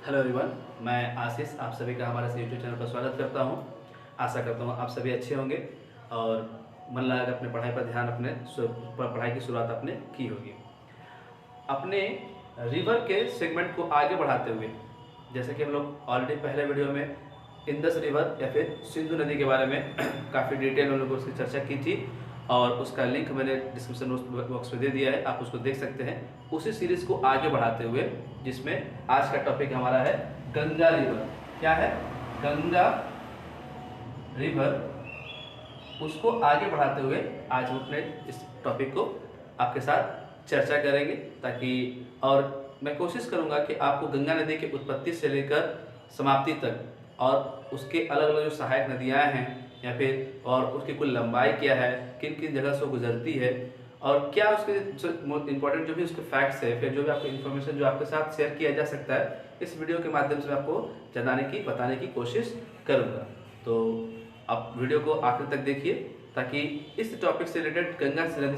Hello everyone, मैं आशीष आप सभी का हमारे यूट्यूब चैनल पर स्वागत करता हूं। आशा करता हूं आप सभी अच्छे होंगे और मन लगा अपने पढ़ाई पर ध्यान पढ़ाई की शुरुआत आपने की होगी। अपने रिवर के सेगमेंट को आगे बढ़ाते हुए, जैसे कि हम लोग ऑलरेडी पहले वीडियो में इंदस रिवर या फिर सिंधु नदी के बारे में काफ़ी डिटेल में लोगों से चर्चा की थी और उसका लिंक मैंने डिस्क्रिप्शन बॉक्स में दे दिया है, आप उसको देख सकते हैं। उसी सीरीज़ को आगे बढ़ाते हुए जिसमें आज का टॉपिक हमारा है गंगा रिवर। क्या है? गंगा रिवर। उसको आगे बढ़ाते हुए आज हम अपने इस टॉपिक को आपके साथ चर्चा करेंगे, ताकि और मैं कोशिश करूंगा कि आपको गंगा नदी की उत्पत्ति से लेकर समाप्ति तक और उसके अलग अलग जो सहायक नदियां हैं या फिर और उसकी कुल लंबाई क्या है, किन किन जगह से गुजरती है और क्या उसके इम्पोर्टेंट जो भी उसके फैक्ट्स है, फिर जो भी आपको इन्फॉर्मेशन जो आपके साथ शेयर किया जा सकता है, इस वीडियो के माध्यम से मैं आपको बताने की कोशिश करूँगा। तो आप वीडियो को आखिर तक देखिए, ताकि इस टॉपिक से रिलेटेड गंगा नदी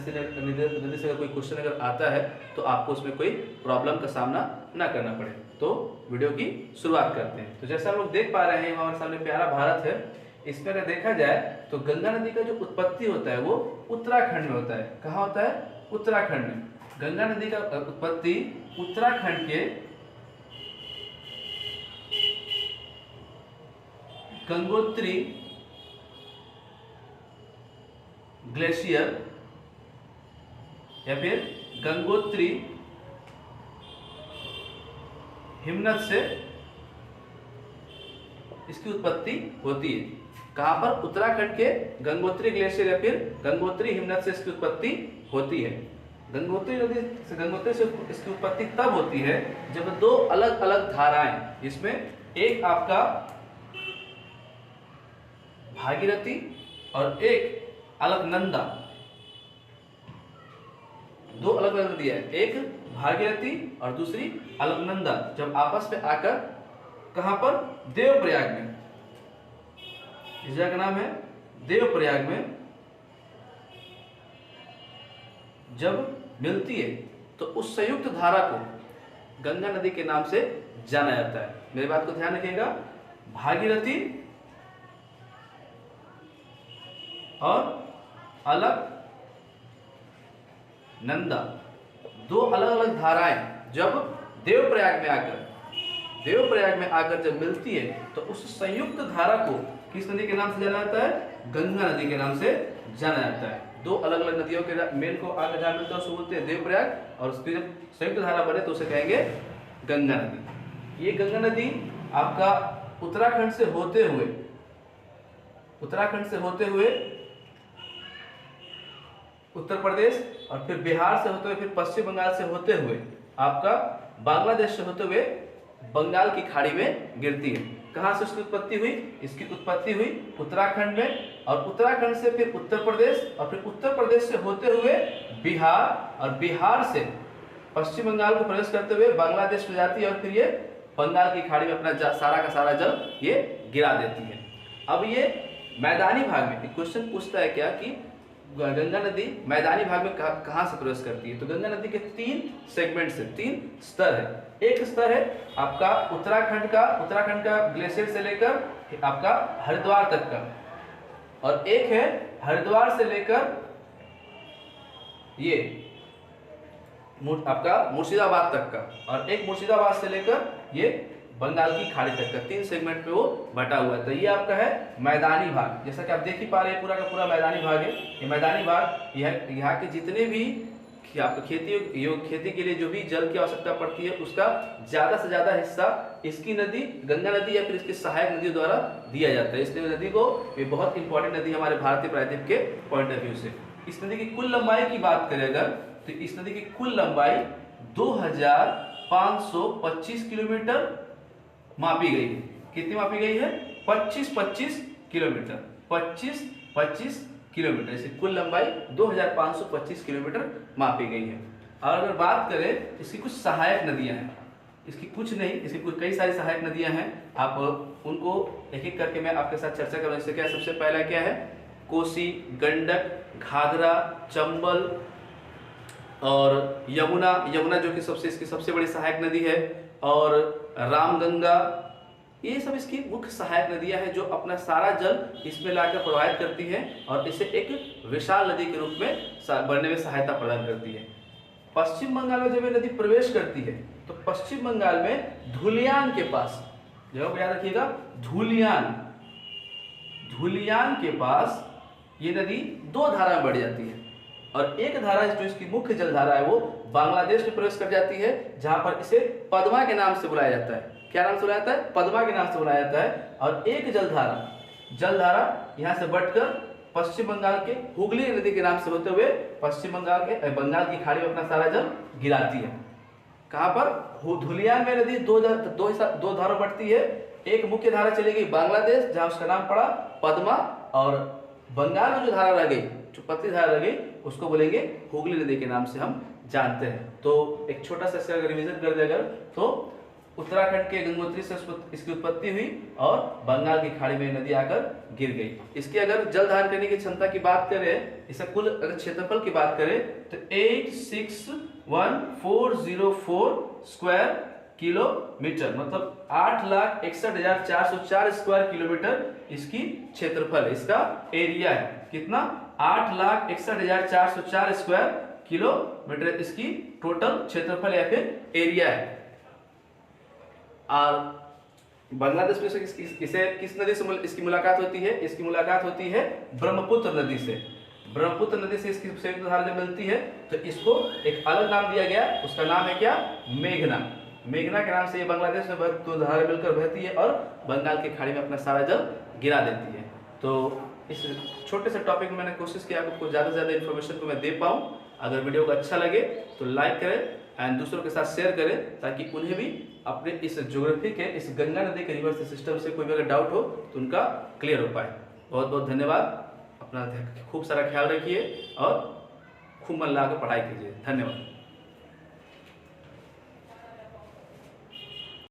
से अगर कोई क्वेश्चन अगर आता है तो आपको उसमें कोई प्रॉब्लम का सामना ना करना पड़े। तो वीडियो की शुरुआत करते हैं। तो जैसा हम लोग देख पा रहे हैं, हमारे सामने प्यारा भारत है। इसमें अगर देखा जाए तो गंगा नदी का जो उत्पत्ति होता है वो उत्तराखंड में होता है। कहाँ होता है? उत्तराखंड में। गंगा नदी का उत्पत्ति उत्तराखंड के गंगोत्री ग्लेशियर या फिर गंगोत्री हिमनद से इसकी उत्पत्ति होती है। कहां पर? उत्तराखंड के गंगोत्री ग्लेशियर या फिर गंगोत्री हिमनद से इसकी उत्पत्ति होती है। गंगोत्री से इसकी उत्पत्ति तब होती है जब दो अलग अलग धाराएं, जिसमें एक आपका भागीरथी और एक अलकनंदा, दो अलग अलग नदियां है, एक भागीरथी और दूसरी अलकनंदा, जब आपस में आकर कहां पर? देवप्रयाग में। इस जगह का नाम है देवप्रयाग में जब मिलती है तो उस संयुक्त धारा को गंगा नदी के नाम से जाना जाता है। मेरी बात को ध्यान रखिएगा, भागीरथी और अलकनंदा दो अलग अलग धाराएं जब देवप्रयाग में आकर जब मिलती है तो उस संयुक्त धारा को किस नदी के नाम से जाना जाता है? गंगा नदी के नाम से जाना जाता है। दो अलग अलग नदियों के मेल को आकर जहाँ मिलता है उसको बोलते हैं देवप्रयाग, और उसकी जब संयुक्त धारा बने तो उसे कहेंगे गंगा नदी। ये गंगा नदी आपका उत्तराखंड से होते हुए उत्तर प्रदेश और फिर बिहार से होते हुए फिर पश्चिम बंगाल से होते हुए आपका बांग्लादेश से होते हुए बंगाल की खाड़ी में गिरती है। कहां से उसकी उत्पत्ति हुई? इसकी उत्पत्ति हुई उत्तराखंड में, और उत्तराखंड से फिर उत्तर प्रदेश और फिर उत्तर प्रदेश से होते हुए बिहार, और बिहार से पश्चिम बंगाल को प्रवेश करते हुए बांग्लादेश में जाती है और फिर ये बंगाल की खाड़ी में अपना सारा का सारा जल ये गिरा देती है। अब ये मैदानी भाग में क्वेश्चन पूछता है क्या कि गंगा नदी मैदानी भाग में कहां से प्रवेश करती है? तो गंगा नदी के तीन सेगमेंट से तीन स्तर है। एक स्तर है आपका उत्तराखंड का ग्लेशियर से लेकर आपका हरिद्वार तक का, और एक है हरिद्वार से लेकर ये आपका मुर्शिदाबाद तक का, और एक मुर्शिदाबाद से लेकर ये बंगाल की खाड़ी तक का। तीन सेगमेंट पे वो बटा हुआ है। तो ये आपका है मैदानी भाग, जैसा कि आप देख ही पा रहे हैं, पूरा का पूरा मैदानी भाग है। ये मैदानी भाग यहाँ के जितने भी आपको खेती के लिए जो भी जल की आवश्यकता पड़ती है उसका ज्यादा से ज्यादा हिस्सा इसकी नदी गंगा नदी या फिर इसकी सहायक नदी द्वारा दिया जाता है। इसलिए नदी को ये बहुत इंपॉर्टेंट नदी हमारे भारतीय प्रायद्वीप के पॉइंट ऑफ व्यू से। इस नदी की कुल लंबाई की बात करें अगर, तो इस नदी की कुल लंबाई 2525 किलोमीटर मापी गई है। कितनी मापी गई है? 25 किलोमीटर। 25 किलोमीटर, इसकी कुल लंबाई 2525 किलोमीटर मापी गई है। और अगर बात करें इसकी कुछ सहायक नदियां हैं, इसकी कुछ नहीं, इसकी कुछ कई सारी सहायक नदियां हैं। आप उनको एक एक करके मैं आपके साथ चर्चा करूँ। इससे क्या, सबसे पहला क्या है? कोसी, गंडक, घाघरा, चंबल, और यमुना, यमुना जो कि इसकी सबसे बड़ी सहायक नदी है, और रामगंगा, ये सब इसकी मुख्य सहायक नदियां हैं जो अपना सारा जल इसमें लाकर प्रवाहित करती हैं और इसे एक विशाल नदी के रूप में बढ़ने में सहायता प्रदान करती है। पश्चिम बंगाल में जब ये नदी प्रवेश करती है तो पश्चिम बंगाल में धुलियान के पास, जगह को याद रखिएगा, धुलियान के पास ये नदी दो धारा में बढ़ जाती है और एक धारा जो इसकी मुख्य जलधारा है वो बांग्लादेश में प्रवेश कर जाती है, जहां पर इसे पद्मा के नाम से बुलाया जाता है। क्या नाम से बुलाया जाता है? पद्मा के नाम से बुलाया जाता है। और एक जलधारा यहां से बढ़कर पश्चिम बंगाल के हुगली नदी के नाम से होते हुए पश्चिम बंगाल की खाड़ी में अपना सारा जल गिराती है। कहां पर? धुलियान में नदी दो धारा बढ़ती है। एक मुख्य धारा चलेगी बांग्लादेश, जहां उसका नाम पड़ा पद्मा, और बंगाल में जो धारा रह गई, जो पतली धारा रह गई, उसको बोलेंगे हुगली नदी के नाम से हम जानते हैं। तो एक छोटा सा इसका रिवीजन कर दे अगर, तो उत्तराखंड के गंगोत्री से इसकी उत्पत्ति हुई और बंगाल की खाड़ी में नदी आकर गिर गई। इसकी अगर जल धारण करने की क्षमता की बात करें, इसका कुल अगर क्षेत्रफल की बात करें तो 861,404 स्क्वायर किलोमीटर, मतलब 8,61,404 स्क्वायर किलोमीटर इसकी क्षेत्रफल है, इसका एरिया है। कितना? 8,61,404 स्क्वायर किलोमीटर इसकी टोटल क्षेत्रफल या फिर एरिया है। और बांग्लादेश में इसे किस नदी से इसकी मुलाकात होती है? इसकी मुलाकात होती है ब्रह्मपुत्र नदी से। ब्रह्मपुत्र नदी से इसकी संयुक्त धारा जब मिलती है तो इसको एक अलग नाम दिया गया, उसका नाम है क्या? मेघना। मेघना के नाम से ये बांग्लादेश में दो धारा मिलकर बहती है और बंगाल की खाड़ी में अपना सारा जल गिरा देती है। तो इस छोटे से टॉपिक में मैंने कोशिश किया आपको ज़्यादा से ज़्यादा इन्फॉर्मेशन को मैं दे पाऊँ। अगर वीडियो को अच्छा लगे तो लाइक करें एंड दूसरों के साथ शेयर करें, ताकि उन्हें भी अपने इस ज्योग्राफी के, इस गंगा नदी के रिवर सिस्टम से कोई भी अगर डाउट हो तो उनका क्लियर हो पाए। बहुत बहुत धन्यवाद। अपना खूब सारा ख्याल रखिए और खूब मन लगा कर पढ़ाई कीजिए। धन्यवाद।